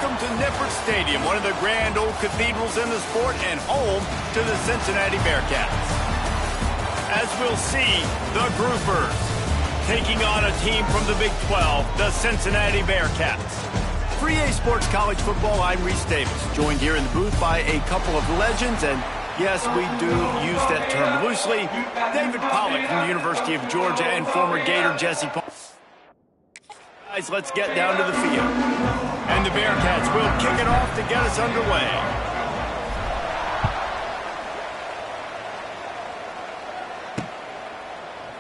Welcome to Nippert Stadium, one of the grand old cathedrals in the sport and home to the Cincinnati Bearcats. As we'll see, the Groupers taking on a team from the Big 12, the Cincinnati Bearcats. For EA Sports College Football, I'm Reese Davis, joined here in the booth by a couple of legends, and yes, we do use that term loosely. David Pollack from the University of Georgia and former Gator Jesse Paul. Guys, let's get down to the field. And the Bearcats will kick it off to get us underway.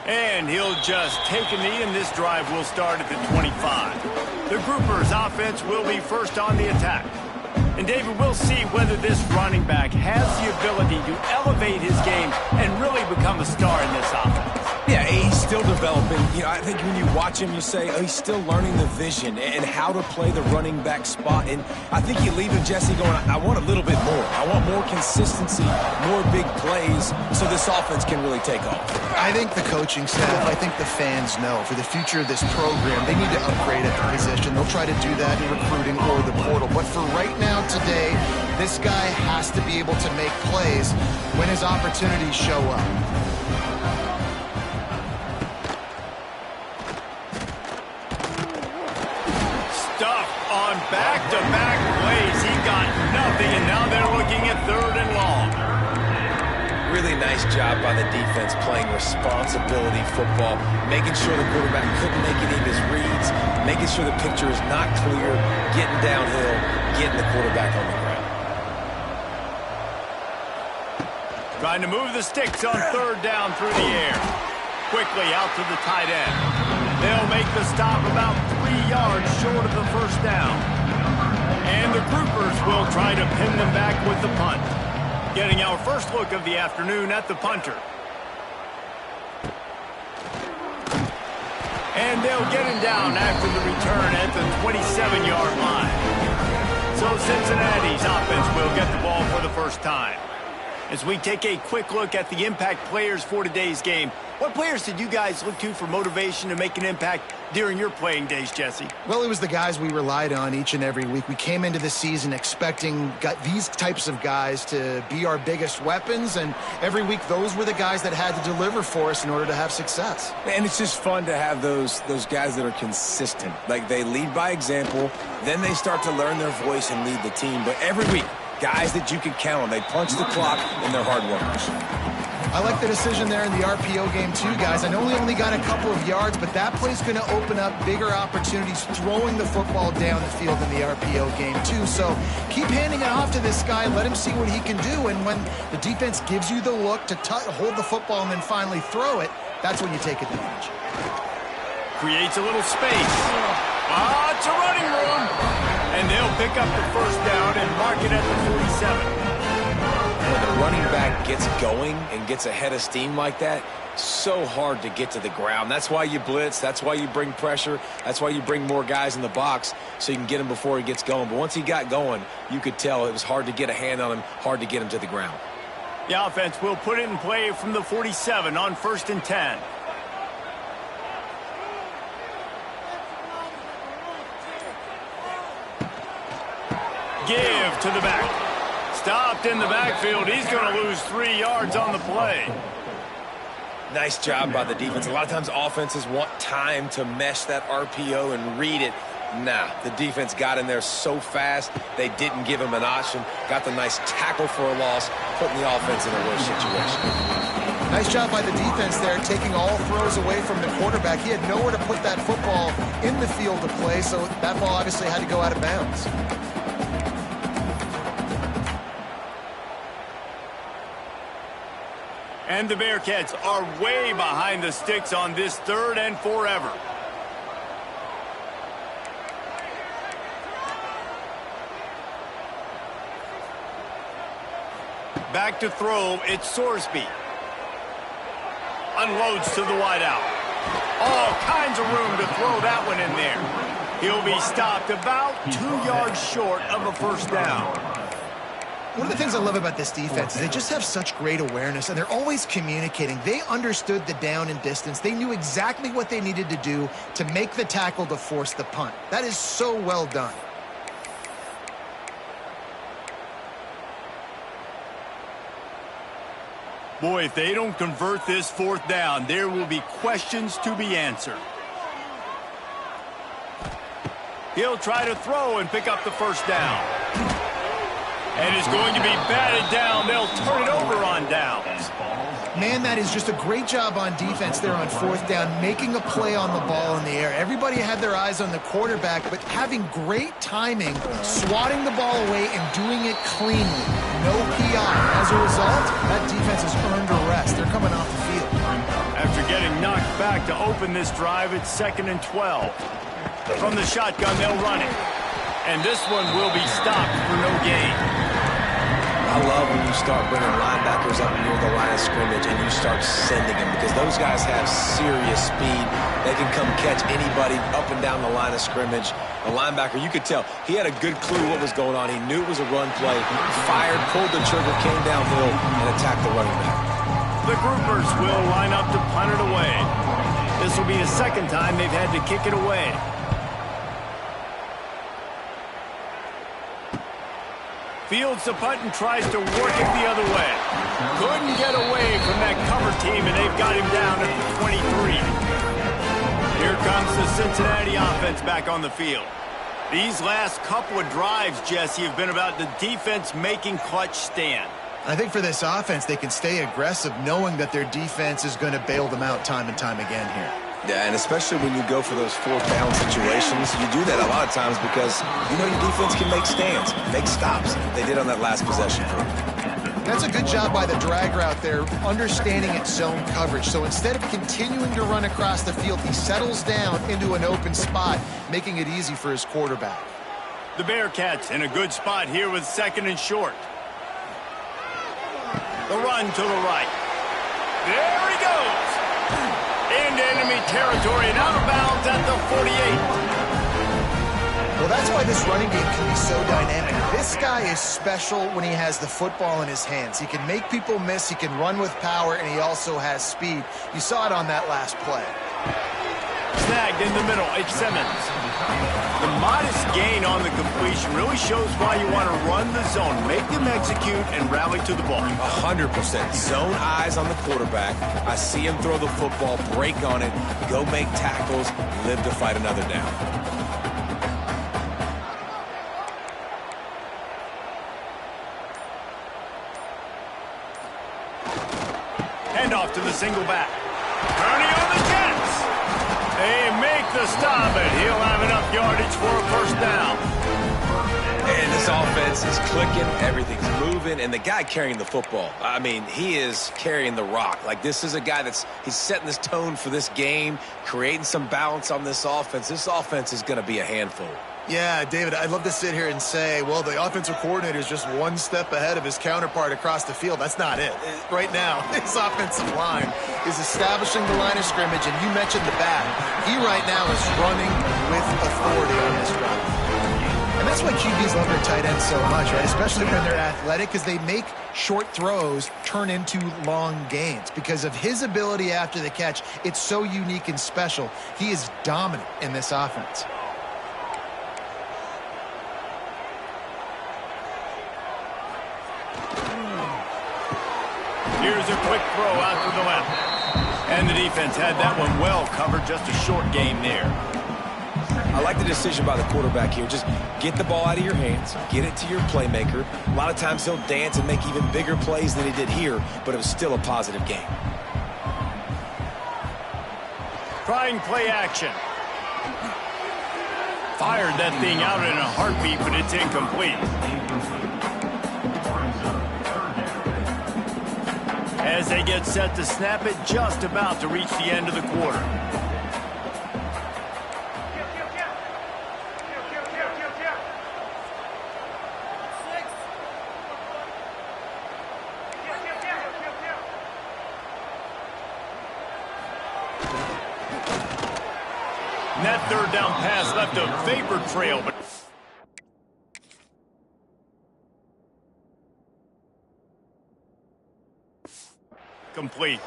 And he'll just take a knee, and this drive will start at the 25. The Groupers' offense will be first on the attack. And David, we'll see whether this running back has the ability to elevate his game and really become a star in this offense. Yeah, he's still developing. You know, I think when you watch him, you say, oh, he's still learning the vision and how to play the running back spot. And I think you leave him, Jesse, going, I want a little bit more. I want more consistency, more big plays, so this offense can really take off. I think the coaching staff, I think the fans know for the future of this program, they need to upgrade at the position. They'll try to do that in recruiting or the portal. But for right now, today, this guy has to be able to make plays when his opportunities show up. On back-to-back plays, he got nothing, and now they're looking at 3rd and long. Really nice job by the defense playing responsibility football, making sure the quarterback couldn't make any of his reads, making sure the picture is not clear, getting downhill, getting the quarterback on the ground. Trying to move the sticks on 3rd down through the air. Quickly out to the tight end. They'll make the stop about 3 yards short of the 1st down. And the Groupers will try to pin them back with the punt. Getting our first look of the afternoon at the punter. And they'll get him down after the return at the 27-yard line. So Cincinnati's offense will get the ball for the first time. As we take a quick look at the impact players for today's game, what players did you guys look to for motivation to make an impact during your playing days, Jesse? Well, it was the guys we relied on each and every week. We came into the season expecting these types of guys to be our biggest weapons, and every week those were the guys that had to deliver for us in order to have success. And it's just fun to have those guys that are consistent. Like, they lead by example, then they start to learn their voice and lead the team. But every week, guys that you can count on. They punch the clock, and they're hard workers. I like the decision there in the RPO game too, guys. I know we only got a couple of yards, but that play's going to open up bigger opportunities throwing the football down the field in the RPO game too. So keep handing it off to this guy. Let him see what he can do. And when the defense gives you the look to hold the football and then finally throw it, that's when you take advantage. Creates a little space. It's a running room. And they'll pick up the 1st down and mark it at the 47. When the running back gets going and gets ahead of steam like that, so hard to get to the ground. That's why you blitz. That's why you bring pressure. That's why you bring more guys in the box so you can get him before he gets going. But once he got going, you could tell it was hard to get a hand on him, hard to get him to the ground. The offense will put it in play from the 47 on 1st and 10. Give to the back. Stopped in the backfield. He's going to lose 3 yards on the play. Nice job by the defense. A lot of times offenses want time to mesh that RPO and read it. Nah, the defense got in there so fast, they didn't give him an option. Got the nice tackle for a loss, putting the offense in a worse situation. Nice job by the defense there, taking all throws away from the quarterback. He had nowhere to put that football in the field to play, so that ball obviously had to go out of bounds. And the Bearcats are way behind the sticks on this 3rd and forever. Back to throw, it's Sorsby. Unloads to the wideout. All kinds of room to throw that one in there. He'll be stopped about 2 yards short of a 1st down. One of the things I love about this defense is they just have such great awareness, and they're always communicating. They understood the down and distance. They knew exactly what they needed to do to make the tackle to force the punt. That is so well done. Boy, if they don't convert this fourth down, there will be questions to be answered. He'll try to throw and pick up the first down. And it's going to be batted down. They'll turn it over on downs. Man, that is just a great job on defense there on fourth down, making a play on the ball in the air. Everybody had their eyes on the quarterback, but having great timing, swatting the ball away and doing it cleanly. No PI. As a result, that defense has earned a rest. They're coming off the field. After getting knocked back to open this drive, it's 2nd and 12. From the shotgun, they'll run it. And this one will be stopped for no gain. I love when you start bringing linebackers up near the line of scrimmage and you start sending them, because those guys have serious speed. They can come catch anybody up and down the line of scrimmage. The linebacker, you could tell, he had a good clue what was going on. He knew it was a run play. He fired, pulled the trigger, came downhill, and attacked the running back. The groupers will line up to punt it away. This will be the second time they've had to kick it away. Fields the punt and tries to work it the other way. Couldn't get away from that cover team, and they've got him down at the 23. Here comes the Cincinnati offense back on the field. These last couple of drives, Jesse, have been about the defense making clutch stand. I think for this offense, they can stay aggressive knowing that their defense is going to bail them out time and time again here. Yeah, and especially when you go for those fourth down situations, you do that a lot of times because you know your defense can make stands, make stops. They did on that last possession. That's a good job by the drag route there, understanding its zone coverage. So instead of continuing to run across the field, he settles down into an open spot, making it easy for his quarterback. The Bearcats in a good spot here with 2nd and short. The run to the right. There he goes. Into enemy territory and out of bounds at the 48. Well, that's why this running game can be so dynamic. This guy is special when he has the football in his hands. He can make people miss, he can run with power, and he also has speed. You saw it on that last play. Snagged in the middle, it's Simmons. The modest gain on the completion really shows why you want to run the zone, make them execute, and rally to the ball. 100%. Zone eyes on the quarterback. I see him throw the football, break on it, go make tackles, live to fight another down. Handoff to the single back. Kearney on the Jets. They make the stop, and he'll have enough yardage for a first down. And this offense is clicking, everything's moving, and the guy carrying the football, I mean, he is carrying the rock. Like, this is a guy he's setting this tone for this game, creating some balance on this offense. This offense is going to be a handful. Yeah, David, I'd love to sit here and say, well, the offensive coordinator is just one step ahead of his counterpart across the field. That's not it. Right now, his offensive line is establishing the line of scrimmage, and you mentioned the back. He right now is running with authority on this run. And that's why QBs love their tight ends so much, right? Especially when they're athletic, because they make short throws turn into long gains. Because of his ability after the catch, it's so unique and special. He is dominant in this offense. Here's a quick throw out to the left. And the defense had that one well covered, just a short game there. I like the decision by the quarterback here. Just get the ball out of your hands, get it to your playmaker. A lot of times he'll dance and make even bigger plays than he did here, but it was still a positive game. Trying play action. Fired that thing out in a heartbeat, but it's incomplete. As they get set to snap it, just about to reach the end of the quarter. And that third down pass left a vapor trail, but complete.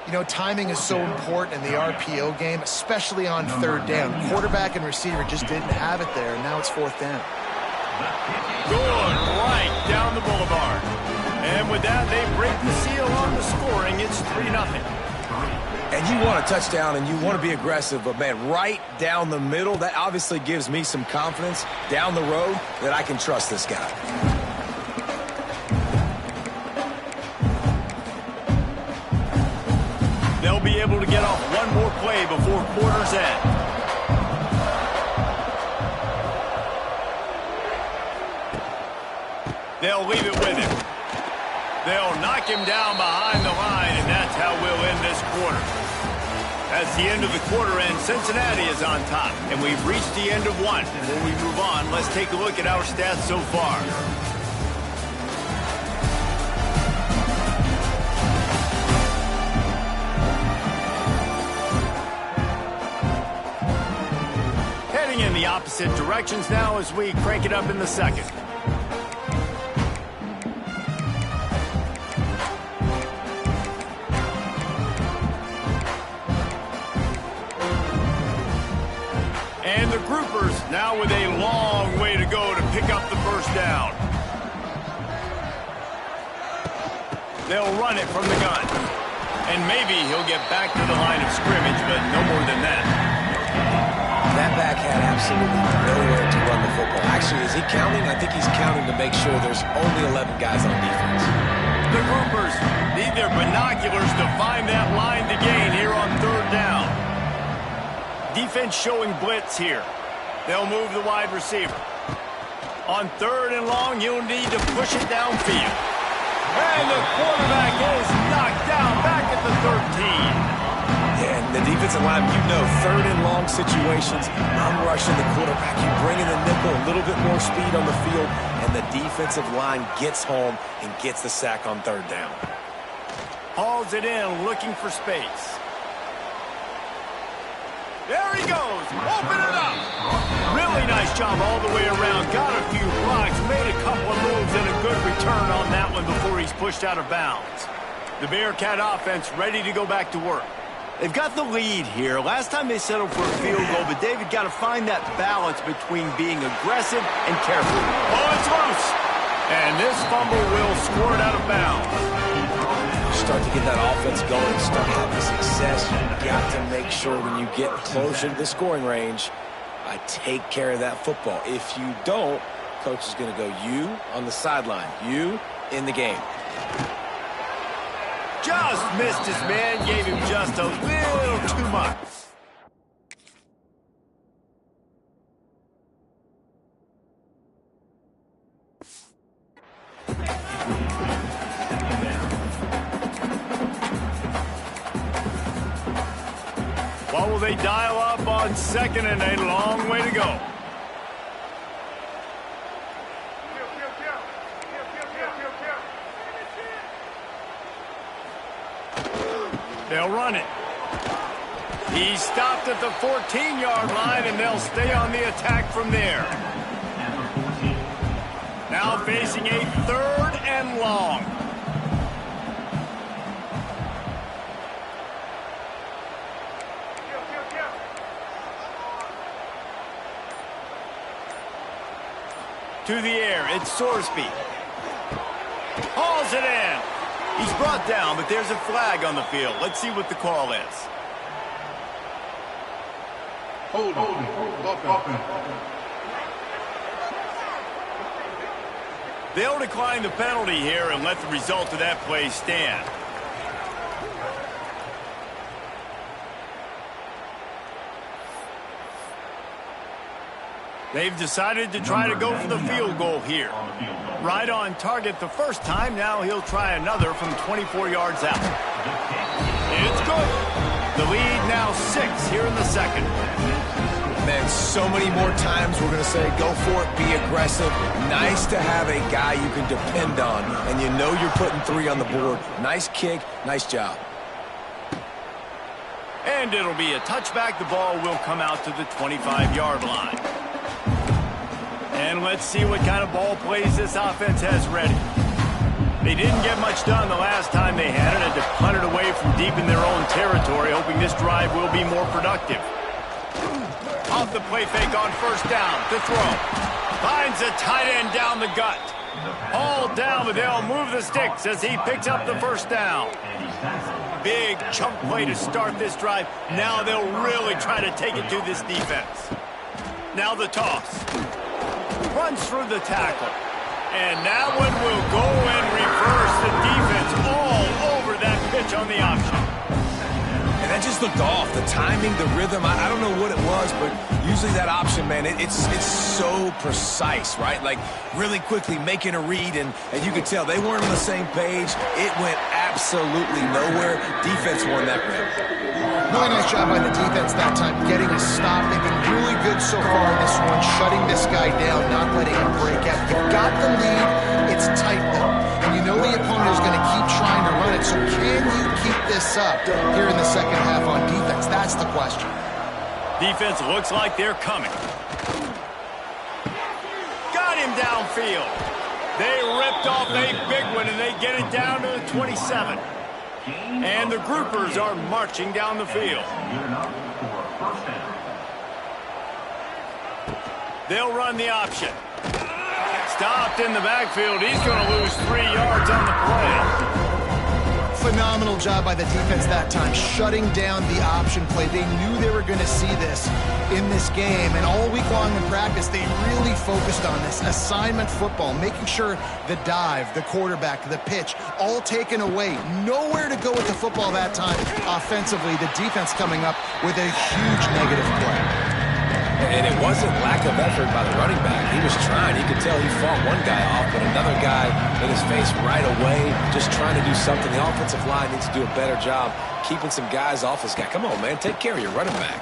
You know, timing is so important in the RPO game, especially on third down. Quarterback and receiver just didn't have it there, and now it's fourth down. Good right down the boulevard. And And with that, they break the seal on the scoring. It's 3-0. And you want a touchdown and you want to be aggressive, but, man, right down the middle, that obviously gives me some confidence down the road that I can trust this guy. They'll be able to get off one more play before quarter's end. They'll leave it with him. They'll knock him down behind the line, and that's how we'll end this quarter. That's the end of the quarter, and Cincinnati is on top. And we've reached the end of one. Before we move on, let's take a look at our stats so far. Heading in the opposite directions now as we crank it up in the second. And the groupers now with a long way to go to pick up the first down. They'll run it from the gun. And maybe he'll get back to the line of scrimmage, but no more than that. That back had absolutely nowhere to run the football. Actually, is he counting? I think he's counting to make sure there's only 11 guys on defense. The groupers need their binoculars to find that line to gain here on third down. Defense showing blitz here. They'll move the wide receiver. On third and long, you'll need to push it downfield. And the quarterback is knocked down back at the 13. And the defensive line, you know, third and long situations, I'm rushing the quarterback. You bring in the nickel, a little bit more speed on the field, and the defensive line gets home and gets the sack on third down. Hauls it in, looking for space. There he goes. Open it up. Really nice job all the way around. Got a few blocks, made a couple of moves, and a good return on that one before he's pushed out of bounds. The Bearcat offense ready to go back to work. They've got the lead here. Last time they settled for a field goal, but David got to find that balance between being aggressive and careful. Oh, it's loose. And this fumble will score it out of bounds. Start to get that offense going, start having success. You've got to make sure when you get closer to the scoring range, I take care of that football. If you don't, coach is going to go, you on the sideline, you in the game. Just missed his man, gave him just a little too much. What will they dial up on second and a long way to go? They'll run it. He's stopped at the 14-yard line, and they'll stay on the attack from there. Now facing a third and long. To the air, it's Sorsby. Hauls it in. He's brought down, but there's a flag on the field. Let's see what the call is. Hold. They'll decline the penalty here and let the result of that play stand. They've decided to try to go for the field goal here. Right on target the first time. Now he'll try another from 24 yards out. It's good. The lead now 6 here in the second. Man, so many more times we're going to say go for it, be aggressive. Nice to have a guy you can depend on, and you know you're putting 3 on the board. Nice kick, nice job. And it'll be a touchback. The ball will come out to the 25-yard line. And let's see what kind of ball plays this offense has ready. They didn't get much done the last time they had it, and to punt it away from deep in their own territory, hoping this drive will be more productive. Off the play fake on first down to throw. Finds a tight end down the gut. All down, but they'll move the sticks as he picks up the first down. Big chunk play to start this drive. Now they'll really try to take it to this defense. Now the toss. Runs through the tackle. And that one will go and reverse the defense all over that pitch on the option. And that just looked off. The timing, the rhythm, I don't know what it was, but usually that option, man, it's so precise, right? Like really quickly making a read, and you could tell they weren't on the same page. It went absolutely nowhere. Defense won that round. Really nice job by the defense that time, getting a stop. They've been really good so far in this one, shutting this guy down, not letting him break out. You've got the lead. It's tight, though. And you know the opponent is going to keep trying to run it. So can you keep this up here in the second half on defense? That's the question. Defense looks like they're coming. Got him downfield. They ripped off a big one, and they get it down to the 27. And the groupers are marching down the field. They'll run the option. Stopped in the backfield. He's going to lose 3 yards on the play. Phenomenal job by the defense that time, shutting down the option play. They knew they were going to see this in this game, and all week long in practice, they really focused on this assignment football, making sure the dive, the quarterback, the pitch, all taken away. Nowhere to go with the football that time offensively. The defense coming up with a huge negative play. And it wasn't lack of effort by the running back. He was trying. You could tell he fought one guy off, but another guy in his face right away, just trying to do something. The offensive line needs to do a better job keeping some guys off his guy. Come on, man. Take care of your running back.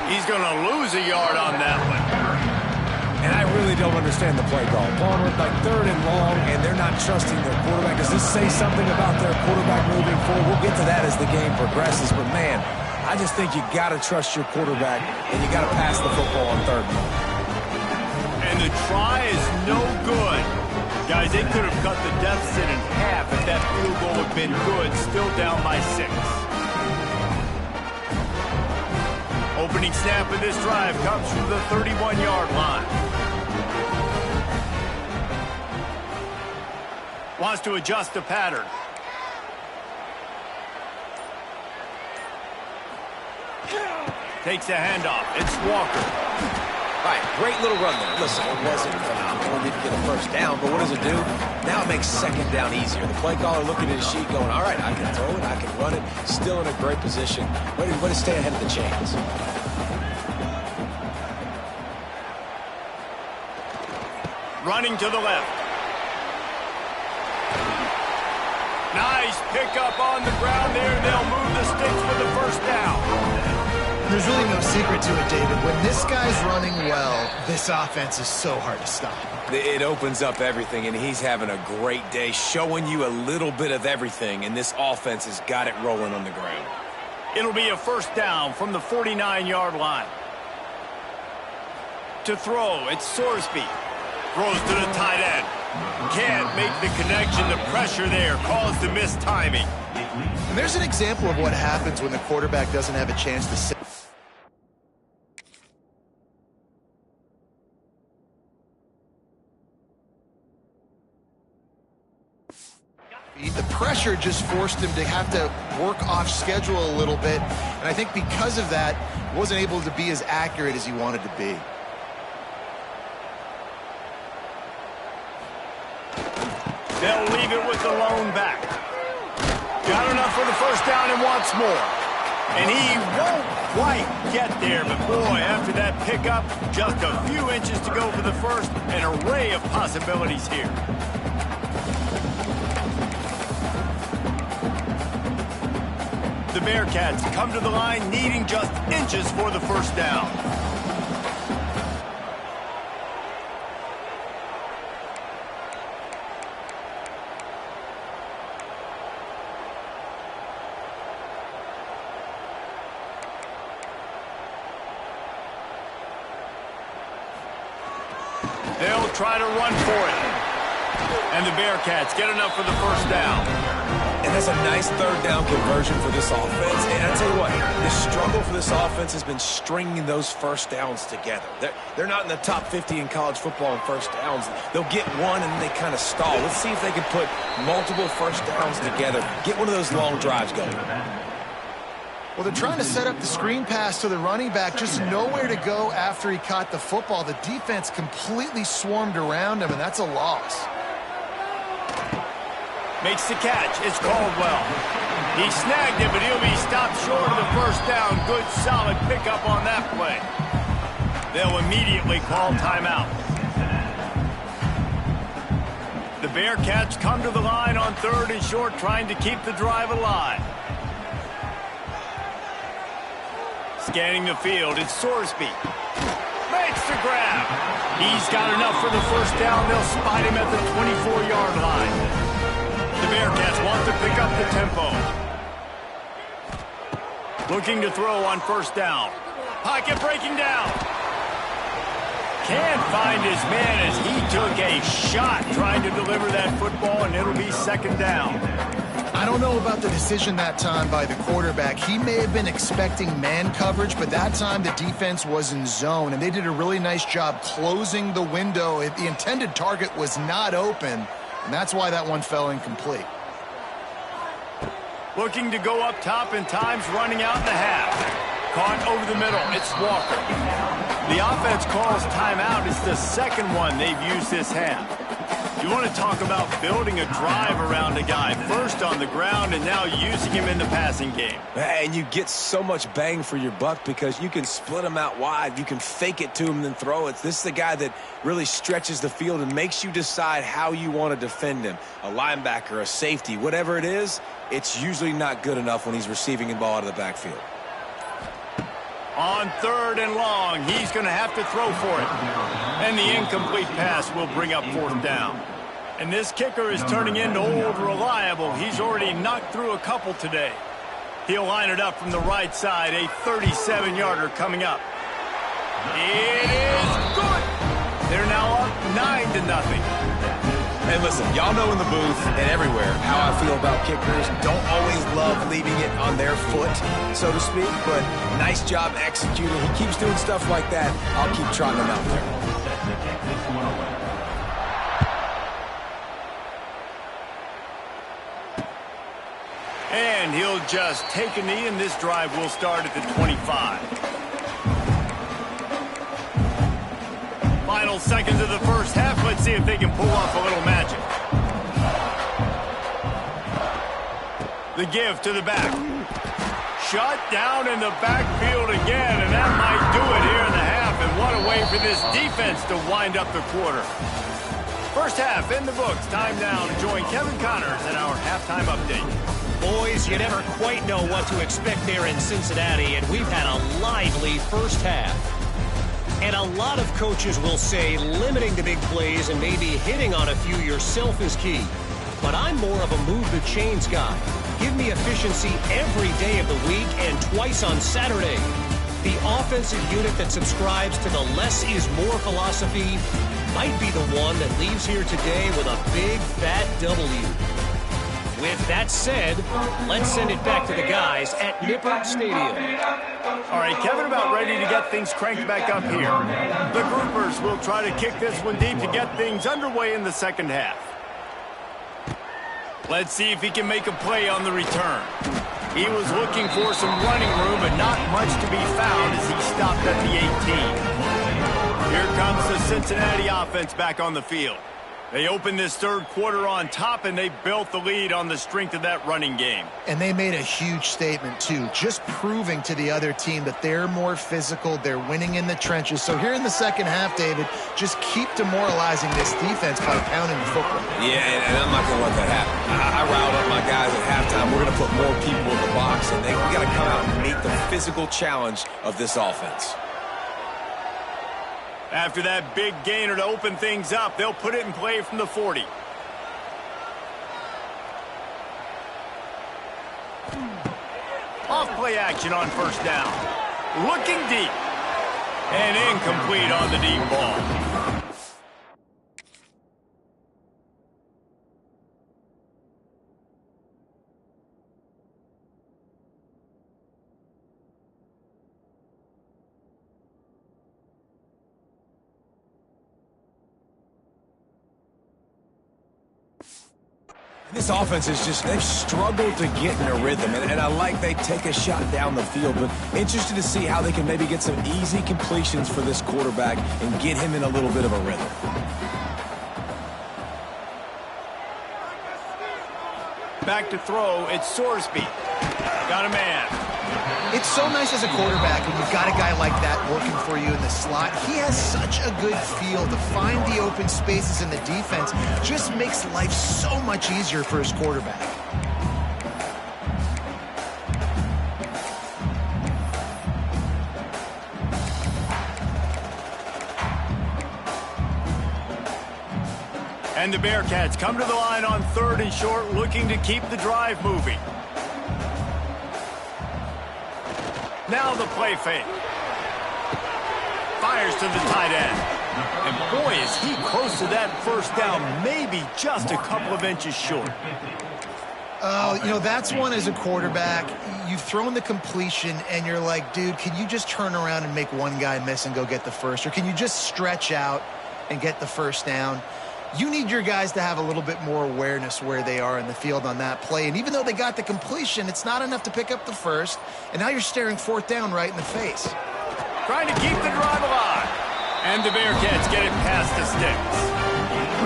He's going to lose a yard on that one. And I really don't understand the play call. Palmer, like 3rd and long, and they're not trusting their quarterback. Does this say something about their quarterback moving forward? We'll get to that as the game progresses, but man, I just think you got to trust your quarterback, and you got to pass the football on 3rd and long. And the try is no good. Guys, they could have cut the deficit in half if that field goal had been good, still down by 6. Opening snap of this drive comes from the 31-yard line. Wants to adjust the pattern. Takes the handoff. It's Walker. All right, great little run there. Listen, it wasn't phenomenal. It didn't get a first down, but what does it do? Now it makes 2nd down easier. The play caller looking at his sheet going, all right, I can throw it, I can run it. Still in a great position. Way to stay ahead of the chains. Running to the left. Nice pickup on the ground there. They'll move the sticks for the first down. There's really no secret to it, David. When this guy's running well, this offense is so hard to stop. It opens up everything, and he's having a great day, showing you a little bit of everything, and this offense has got it rolling on the ground. It'll be a first down from the 49-yard line. To throw, it's Sorsby. Throws to the tight end. Can't make the connection. The pressure there caused the mistiming. And there's an example of what happens when the quarterback doesn't have a chance to sit. The pressure just forced him to have to work off schedule a little bit. And I think because of that, he wasn't able to be as accurate as he wanted to be. They'll leave it with the lone back. Got enough for the first down and wants more. And he won't quite get there, but boy, after that pickup, just a few inches to go for the first. An array of possibilities here. The Bearcats come to the line needing just inches for the first down. They'll try to run for it. And the Bearcats get enough for the first down. And that's a nice third down conversion for this offense. And I tell you what, the struggle for this offense has been stringing those first downs together. They're not in the top 50 in college football in first downs. They'll get one and then they kind of stall. Let's see if they can put multiple first downs together. Get one of those long drives going. Well, they're trying to set up the screen pass to the running back, just nowhere to go after he caught the football. The defense completely swarmed around him, and that's a loss. Makes the catch. It's Caldwell. He snagged it, but he'll be stopped short of the first down. Good, solid pickup on that play. They'll immediately call timeout. The Bearcats come to the line on 3rd and short, trying to keep the drive alive. Scanning the field, it's Sorsby. Makes the grab. He's got enough for the first down. They'll spot him at the 24-yard line. The Bearcats want to pick up the tempo. Looking to throw on first down. Pocket breaking down. Can't find his man as he took a shot trying to deliver that football, and it'll be 2nd down. I don't know about the decision that time by the quarterback. He may have been expecting man coverage, but that time the defense was in zone, and they did a really nice job closing the window. The intended target was not open, and that's why that one fell incomplete. Looking to go up top, and time's running out in the half. Caught over the middle. It's Walker. The offense calls timeout. It's the 2nd one they've used this half. You want to talk about building a drive around a guy. First on the ground and now using him in the passing game. And you get so much bang for your buck because you can split him out wide. You can fake it to him and then throw it. This is the guy that really stretches the field and makes you decide how you want to defend him. A linebacker, a safety, whatever it is, it's usually not good enough when he's receiving the ball out of the backfield. On 3rd and long, he's going to have to throw for it. And the incomplete pass will bring up 4th down. And this kicker is turning into old reliable. He's already knocked through a couple today. He'll line it up from the right side. A 37-yarder coming up. It is good. They're now up 9-0. And listen, y'all know in the booth and everywhere how I feel about kickers. Don't always love leaving it on their foot, so to speak, but nice job executing. He keeps doing stuff like that. I'll keep trotting him out there. And he'll just take a knee, and this drive will start at the 25. Final seconds of the first half. Let's see if they can pull off a little magic. The give to the back. Shut down in the backfield again, and that might do it here in the half. And what a way for this defense to wind up the quarter. First half in the books. Time now to join Kevin Connors in our halftime update. Boys, you never quite know what to expect there in Cincinnati, and we've had a lively first half. And a lot of coaches will say limiting the big plays and maybe hitting on a few yourself is key. But I'm more of a move the chains guy. Give me efficiency every day of the week and twice on Saturday. The offensive unit that subscribes to the less is more philosophy might be the one that leaves here today with a big fat W. With that said, let's send it back to the guys at Nippert Stadium. All right, Kevin, about ready to get things cranked back up here. The groupers will try to kick this one deep to get things underway in the second half. Let's see if he can make a play on the return. He was looking for some running room, but not much to be found as he stopped at the 18. Here comes the Cincinnati offense back on the field. They opened this third quarter on top, and they built the lead on the strength of that running game. And they made a huge statement, too, just proving to the other team that they're more physical, they're winning in the trenches. So here in the second half, David, just keep demoralizing this defense by pounding the football. Yeah, and I'm not going to let that happen. I riled up my guys at halftime. We're going to put more people in the box, and we got to come out and meet the physical challenge of this offense. After that big gainer to open things up, they'll put it in play from the 40. Off play action on first down. Looking deep. And incomplete on the deep ball. This offense is just, they've struggled to get in a rhythm, and I like they take a shot down the field, but interested to see how they can maybe get some easy completions for this quarterback and get him in a little bit of a rhythm. Back to throw, it's Sorsby. Got a man. It's so nice as a quarterback when you've got a guy like that working for you in the slot. He has such a good feel to find the open spaces in the defense. Just makes life so much easier for his quarterback. And the Bearcats come to the line on 3rd and short, looking to keep the drive moving. Now the play fake. Fires to the tight end. And boy, is he close to that first down, maybe just a couple of inches short. Oh, you know, that's one as a quarterback. You've thrown the completion, and you're like, dude, can you just turn around and make one guy miss and go get the first? Or can you just stretch out and get the first down? You need your guys to have a little bit more awareness where they are in the field on that play. And even though they got the completion, it's not enough to pick up the first. And now you're staring 4th down right in the face. Trying to keep the drive alive. And the Bearcats get it past the sticks.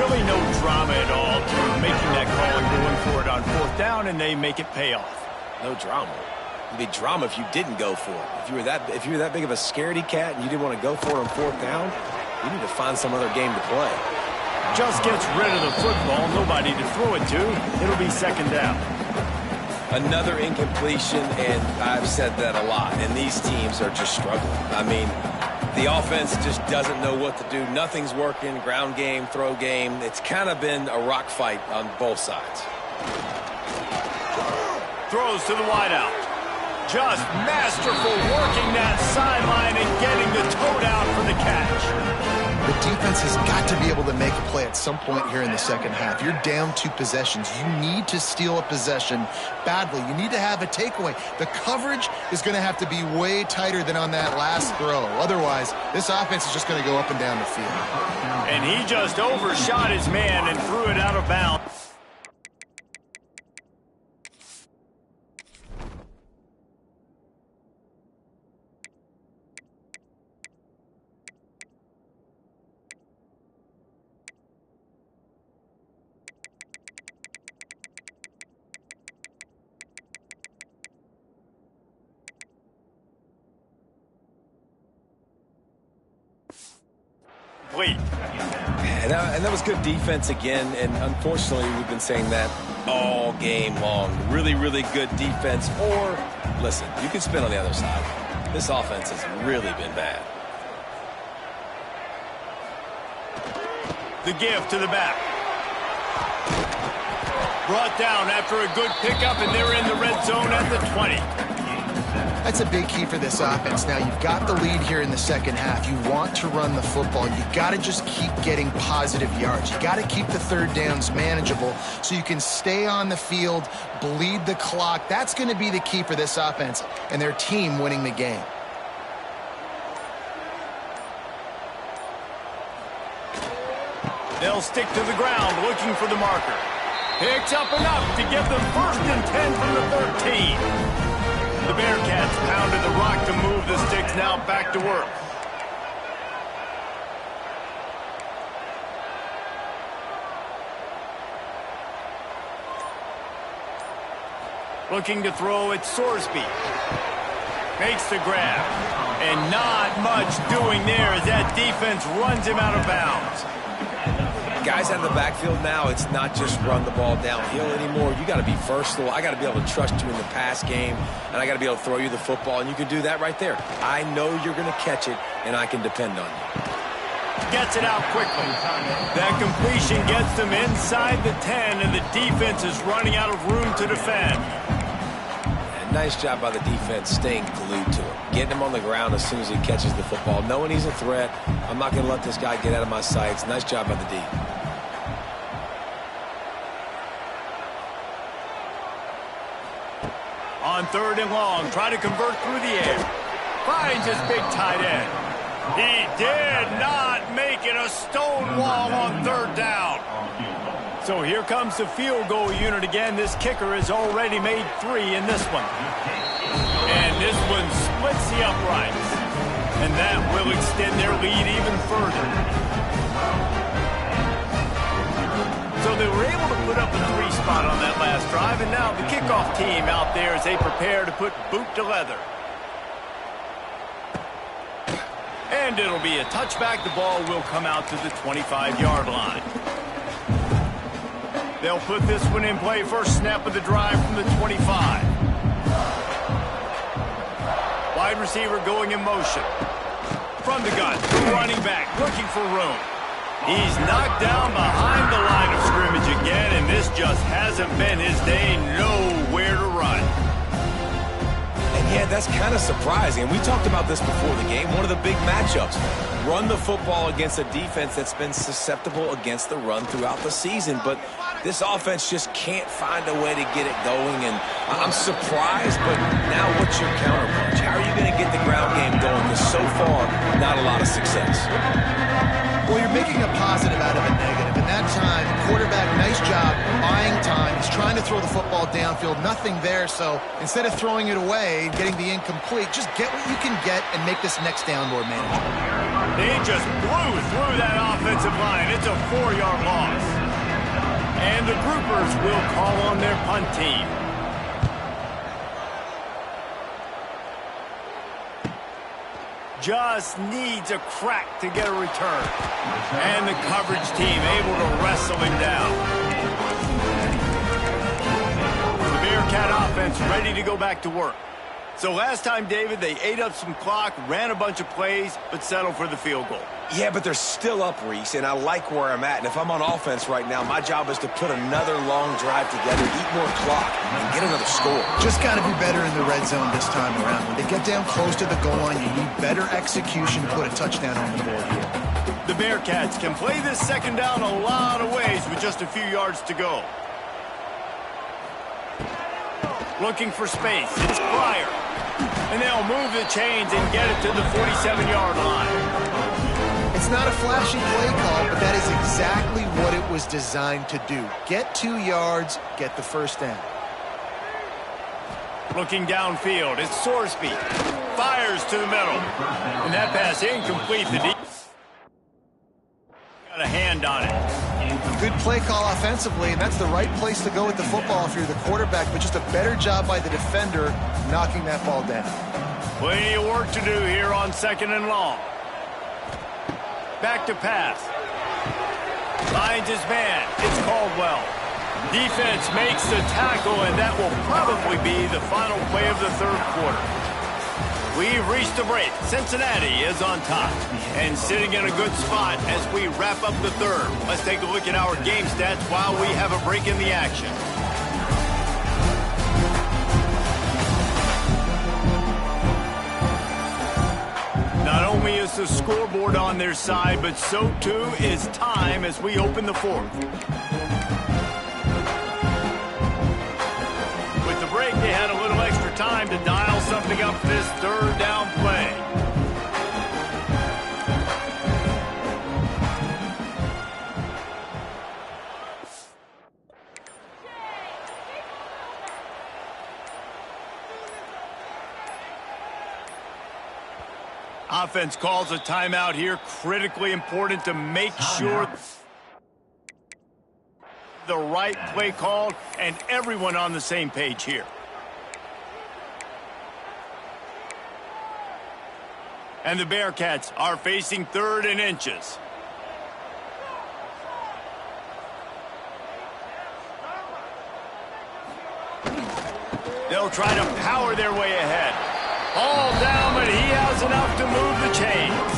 Really no drama at all to making that call and going for it on 4th down, and they make it pay off. No drama. It'd be drama if you didn't go for it. If you were that big of a scaredy cat and you didn't want to go for it on 4th down, you need to find some other game to play. Just gets rid of the football, nobody to throw it to. It'll be 2nd down. Another incompletion, and I've said that a lot, and these teams are just struggling. I mean, the offense just doesn't know what to do. Nothing's working, ground game, throw game. It's kind of been a rock fight on both sides. Throws to the wideout. Just masterful working that sideline and getting the toe down for the catch. The defense has got to be able to make a play at some point here in the second half. You're down 2 possessions. You need to steal a possession badly. You need to have a takeaway. The coverage is going to have to be way tighter than on that last throw. Otherwise, this offense is just going to go up and down the field. And he just overshot his man and threw it out of bounds. And that was good defense again, and unfortunately we've been saying that all game long. Really, really good defense. Or, listen, you can spin on the other side. This offense has really been bad. The give to the back. Brought down after a good pickup, and they're in the red zone at the 20. That's a big key for this offense. Now, you've got the lead here in the second half. You want to run the football. You've got to just keep getting positive yards. You've got to keep the 3rd downs manageable so you can stay on the field, bleed the clock. That's going to be the key for this offense and their team winning the game. They'll stick to the ground looking for the marker. Picks up enough to give them 1st and 10 from the 13. The Bearcats pounded the rock to move the sticks, now back to work. Looking to throw, it's Sorsby. Makes the grab. And not much doing there as that defense runs him out of bounds. Guys out of the backfield now, it's not just run the ball downhill anymore. You got to be versatile. I got to be able to trust you in the pass game, and I got to be able to throw you the football, and you can do that right there. I know you're going to catch it, and I can depend on you. Gets it out quickly. That completion gets them inside the 10, and the defense is running out of room to defend. And nice job by the defense staying glued to him, getting him on the ground as soon as he catches the football, knowing he's a threat. I'm not going to let this guy get out of my sights. Nice job by the D. On 3rd and long, try to convert through the air. Finds his big tight end. He did not make it. A stone wall on 3rd down. So here comes the field goal unit again. This kicker has already made 3 in this one. And this one splits the uprights. And that will extend their lead even further. So they were able to put up a 3 spot on that last drive. And now the kickoff team out there as they prepare to put boot to leather. And it'll be a touchback. The ball will come out to the 25-yard line. They'll put this one in play. First snap of the drive from the 25. Wide receiver going in motion. From the gun, the running back looking for room. He's knocked down behind the line of scrimmage again, and this just hasn't been his day. Nowhere to run. And yeah, that's kind of surprising. We talked about this before the game. One of the big matchups. Run the football against a defense that's been susceptible against the run throughout the season. But this offense just can't find a way to get it going. And I'm surprised, but now what's your counterpunch? How are you going to get the ground game going? Because so far, not a lot of success. Well, you're making a positive out of a negative. In that time, the quarterback, nice job buying time. He's trying to throw the football downfield. Nothing there, so instead of throwing it away and getting the incomplete, just get what you can get and make this next down more manageable. They just blew through that offensive line. It's a 4-yard loss. And the groupers will call on their punt team. Just needs a crack to get a return. And the coverage team able to wrestle him down. The Bearcat offense ready to go back to work. So last time, David, they ate up some clock, ran a bunch of plays, but settled for the field goal. Yeah, but they're still up, Reese, and I like where I'm at. And if I'm on offense right now, my job is to put another long drive together, eat more clock, and get another score. Just got to be better in the red zone this time around. When they get down close to the goal line, you need better execution to put a touchdown on the board here. The Bearcats can play this second down a lot of ways with just a few yards to go. Looking for space. It's Pryor. And they'll move the chains and get it to the 47-yard line. It's not a flashy play call, but that is exactly what it was designed to do. Get 2 yards, get the first down. Looking downfield, it's Sorsby. Fires to the middle. And that pass incomplete. The deep got a hand on it. Good play call offensively, and that's the right place to go with the football if you're the quarterback, but just a better job by the defender knocking that ball down. Plenty of work to do here on 2nd and long. Back to pass. Finds his man. It's Caldwell. Defense makes the tackle, and that will probably be the final play of the 3rd quarter. We've reached the break. Cincinnati is on top and sitting in a good spot as we wrap up the 3rd. Let's take a look at our game stats while we have a break in the action. Not only is the scoreboard on their side, but so too is time as we open the 4th. With the break, they had a little extra time to dial something up for this 3rd down play. Offense calls a timeout here. Critically important to make sure the right play called and everyone on the same page here. And the Bearcats are facing 3rd and inches. They'll try to power their way ahead. All down, but he has enough to move the chains.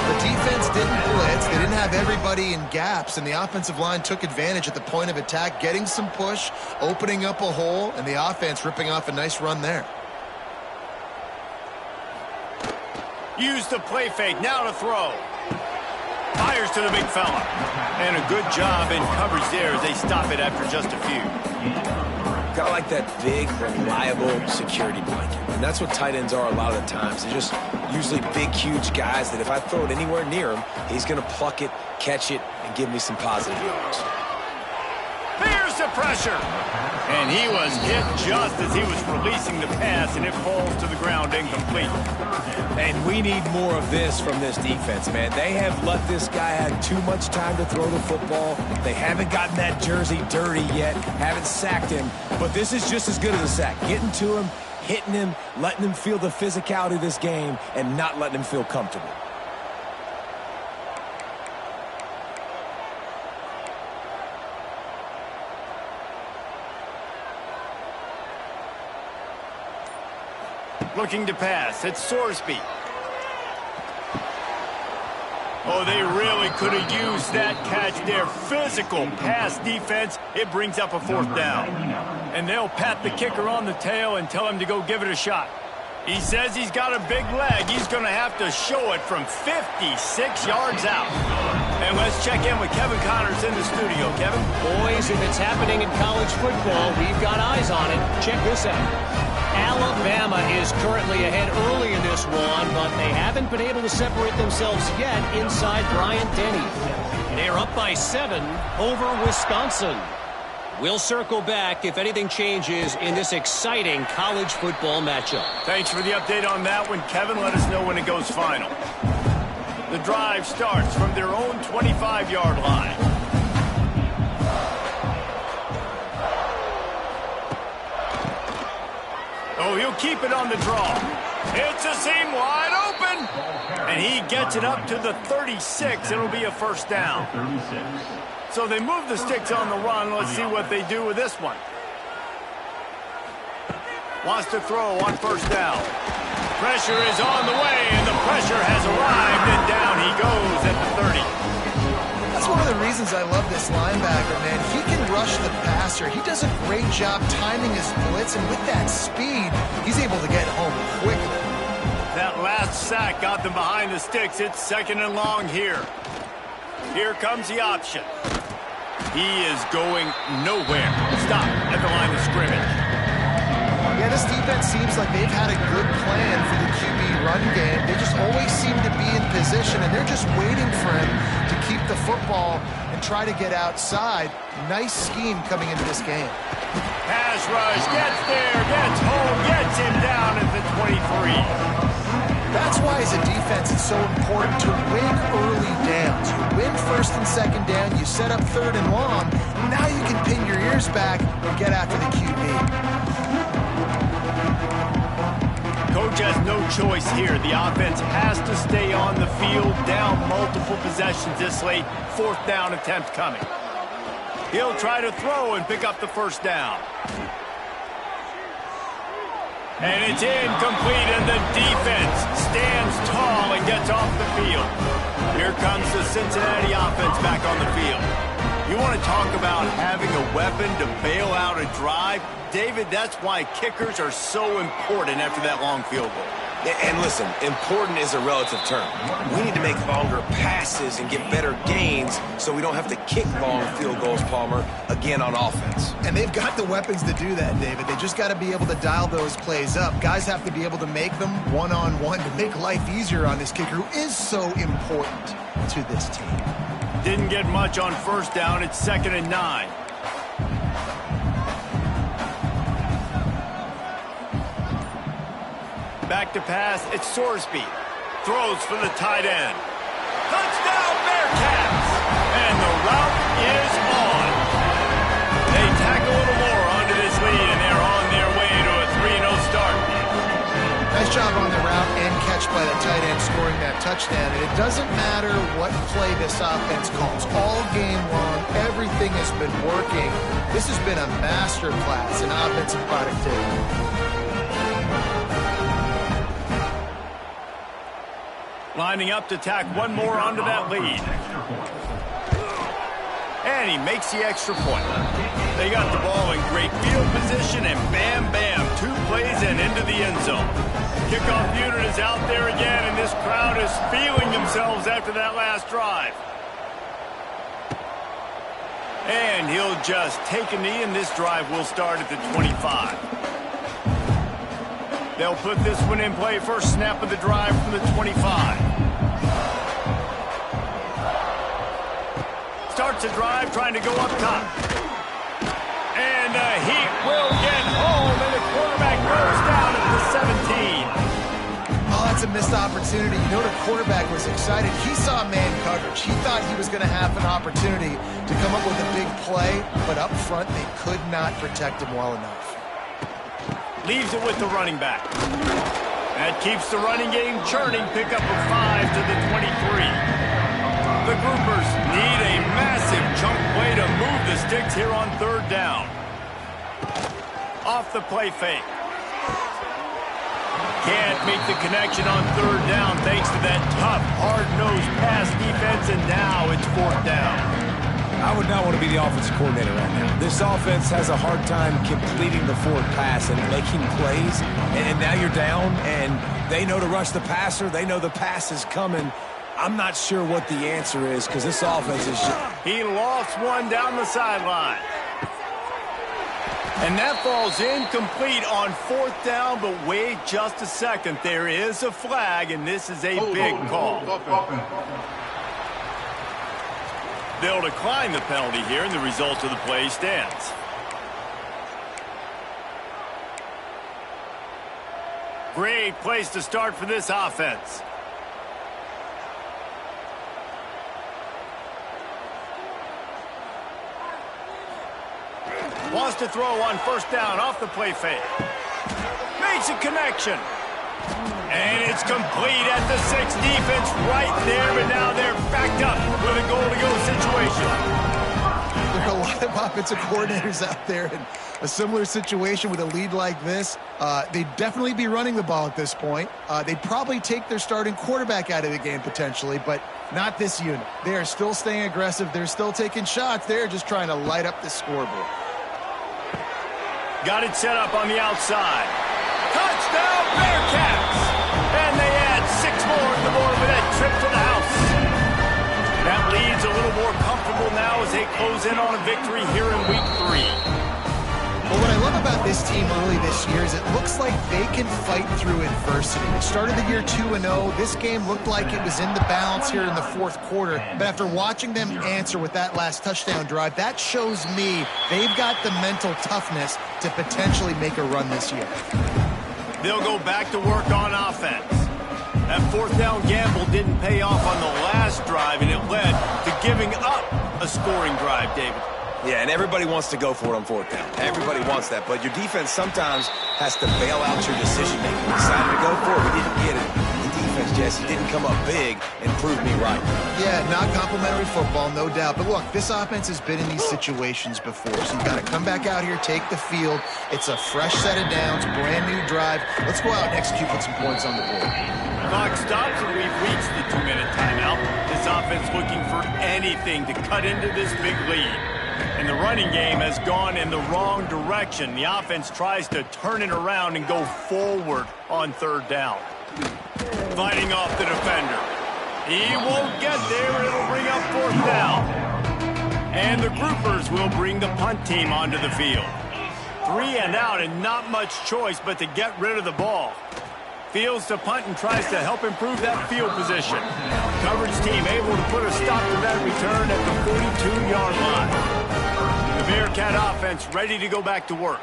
The defense didn't blitz. They didn't have everybody in gaps, and the offensive line took advantage at the point of attack, getting some push, opening up a hole, and the offense ripping off a nice run there. Use the play fake, now to throw. Fires to the big fella. And a good job in coverage there as they stop it after just a few. Kind of like that big, reliable security blanket. And that's what tight ends are a lot of the times. They just Usually big, huge guys that if I throw it anywhere near him, he's going to pluck it, catch it, and give me some positive yards. Here's the pressure. And he was hit just as he was releasing the pass, and it falls to the ground incomplete. And we need more of this from this defense, man. They have let this guy have too much time to throw the football. They haven't gotten that jersey dirty yet, haven't sacked him. But this is just as good as a sack. Getting to him, hitting him, letting him feel the physicality of this game, and not letting him feel comfortable. Looking to pass. It's Sorsby. Oh, they really could have used that catch there. Physical pass defense. It brings up a 4th down. And they'll pat the kicker on the tail and tell him to go give it a shot. He says he's got a big leg. He's going to have to show it from 56 yards out. And let's check in with Kevin Connors in the studio. Kevin? Boys, if it's happening in college football, we've got eyes on it. Check this out. Alabama is currently ahead early in this one, but they haven't been able to separate themselves yet inside Bryant-Denny. They're up by 7 over Wisconsin. We'll circle back if anything changes in this exciting college football matchup. Thanks for the update on that one, Kevin. Let us know when it goes final. The drive starts from their own 25-yard line. Oh, he'll keep it on the draw. It's a seam wide open. And he gets it up to the 36. It'll be a 1st down. So they move the sticks on the run. Let's see what they do with this one. Wants to throw on 1st down. Pressure is on the way, and the pressure has arrived, and down he goes at the 30. That's one of the reasons I love this linebacker, man. He can rush the passer. He does a great job timing his blitz, and with that speed, he's able to get home quickly. That last sack got them behind the sticks. It's 2nd and long here. Here comes the option. He is going nowhere. Stop at the line of scrimmage. Yeah, this defense seems like they've had a good plan for the QB run game. They just always seem to be in position, and they're just waiting for him to keep the football and try to get outside. Nice scheme coming into this game. Pass rush, gets there, gets home, gets him down at the 23. That's why, as a defense, it's so important to win early downs. You win 1st and 2nd down, you set up 3rd and long. Now you can pin your ears back and get after the QB. Coach has no choice here. The offense has to stay on the field, down multiple possessions this late. 4th down attempt coming. He'll try to throw and pick up the 1st down. And it's incomplete, and the defense stands tall and gets off the field. Here comes the Cincinnati offense back on the field. You want to talk about having a weapon to bail out a drive? David, that's why kickers are so important after that long field goal. And listen, important is a relative term. We need to make longer passes and get better gains so we don't have to kick long field goals, Palmer, again on offense. And they've got the weapons to do that, David. They just got to be able to dial those plays up. Guys have to be able to make them one-on-one to make life easier on this kicker, who is so important to this team. Didn't get much on 1st down. It's 2nd and 9. Back to pass, it's Sorsby. Throws for the tight end. Touchdown, Bearcats! And the route is on. They tack a little more onto this lead, and they're on their way to a 3-0 start. Nice job on the route and catch by the tight end, scoring that touchdown. And it doesn't matter what play this offense calls. All game long, everything has been working. This has been a master class in offensive productivity. Lining up to tack one more onto that lead. And he makes the extra point. They got the ball in great field position, and bam, bam, 2 plays and into the end zone. Kickoff unit is out there again, and this crowd is feeling themselves after that last drive. And he'll just take a knee, and this drive will start at the 25. They'll put this one in play. First snap of the drive from the 25. Starts a drive trying to go up top. And he will get home, and the quarterback goes down at the 17. Oh, that's a missed opportunity. You know the quarterback was excited. He saw man coverage. He thought he was going to have an opportunity to come up with a big play, but up front they could not protect him well enough. Leaves it with the running back. That keeps the running game churning. Pick up a 5 to the 23. The Groupers need a massive chunk play to move the sticks here on third down. Off the play fake. Can't make the connection on third down thanks to that tough, hard-nosed pass defense, and now it's fourth down. I would not want to be the offensive coordinator right now. This offense has a hard time completing the forward pass and making plays, and now you're down, and they know to rush the passer. They know the pass is coming. I'm not sure what the answer is because this offense is just... He lost one down the sideline. And that falls incomplete on fourth down, but wait just a second. There is a flag, and this is a big call. They'll decline the penalty here, and the result of the play stands. Great place to start for this offense. Wants to throw on first down off the play fake. Makes a connection. And it's complete at the 6. Defense right there, but now they're backed up with a goal-to-go situation. There are a lot of offensive coordinators out there in a similar situation with a lead like this. They'd definitely be running the ball at this point. They'd probably take their starting quarterback out of the game potentially, but not this unit. They are still staying aggressive. They're still taking shots. They're just trying to light up the scoreboard. Got it set up on the outside. Touchdown, Bearcats! And they add 6 more to the board with that trip to the house. That lead's a little more comfortable now as they close in on a victory here in week 3. Well, what I love about this team early this year is it looks like they can fight through adversity. They started the year 2-0. This game looked like it was in the balance here in the fourth quarter. But after watching them answer with that last touchdown drive, that shows me they've got the mental toughness to potentially make a run this year. They'll go back to work on offense. That fourth down gamble didn't pay off on the last drive, and it led to giving up a scoring drive, David. Yeah, and everybody wants to go for it on fourth down. Everybody wants that, but your defense sometimes has to bail out your decision-making. We decided to go for it. We didn't get it. The defense, Jesse, didn't come up big and prove me right. Yeah, not complimentary football, no doubt. But look, this offense has been in these situations before, so you've got to come back out here, take the field. It's a fresh set of downs, brand new drive. Let's go out and execute, put some points on the board. Clock stops, and we've reached the 2-minute timeout. This offense looking for anything to cut into this big lead. And the running game has gone in the wrong direction. The offense tries to turn it around and go forward on third down. Fighting off the defender. He won't get there. It'll bring up fourth down. And the Groupers will bring the punt team onto the field. 3 and out, and not much choice but to get rid of the ball. Fields to punt and tries to help improve that field position. Coverage team able to put a stop to that return at the 42-yard line. The Bearcat offense ready to go back to work.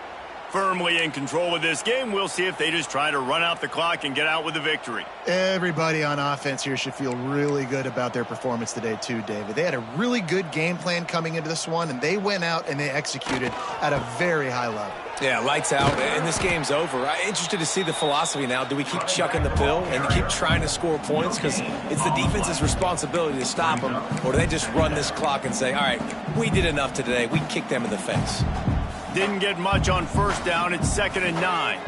Firmly in control of this game. We'll see if they just try to run out the clock and get out with the victory. Everybody on offense here should feel really good about their performance today too, David. They had a really good game plan coming into this one, and they went out and they executed at a very high level. Yeah, lights out, and this game's over. I'm interested to see the philosophy now. Do we keep chucking the pill and keep trying to score points because it's the defense's responsibility to stop them, or do they just run this clock and say, all right, we did enough today. We kicked them in the face. Didn't get much on first down. It's 2nd and 9.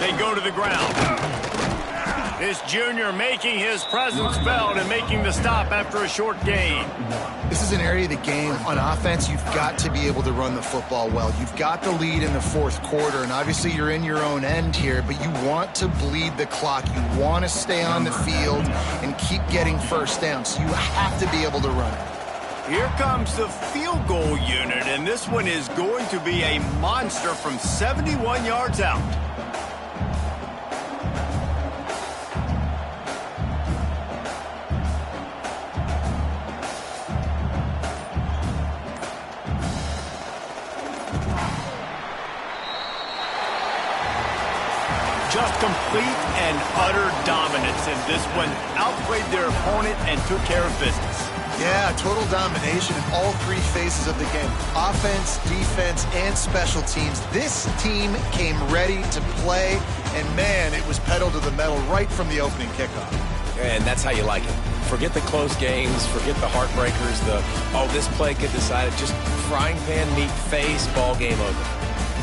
They go to the ground. This junior making his presence felt and making the stop after a short gain. This is an area of the game on offense you've got to be able to run the football well. You've got the lead in the fourth quarter, and obviously you're in your own end here, but you want to bleed the clock. You want to stay on the field and keep getting first down, so you have to be able to run it. Here comes the field goal unit, and this one is going to be a monster from 71 yards out. Just complete and utter dominance in this one. Outplayed their opponent and took care of business. Yeah, total domination in all three phases of the game. Offense, defense, and special teams. This team came ready to play, and man, it was pedal to the metal right from the opening kickoff. And that's how you like it. Forget the close games, forget the heartbreakers, this play could decide it. Just frying pan meet face, ball game over.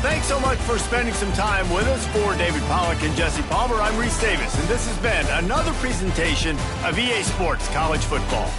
Thanks so much for spending some time with us. For David Pollack and Jesse Palmer, I'm Reese Davis, and this has been another presentation of EA Sports College Football.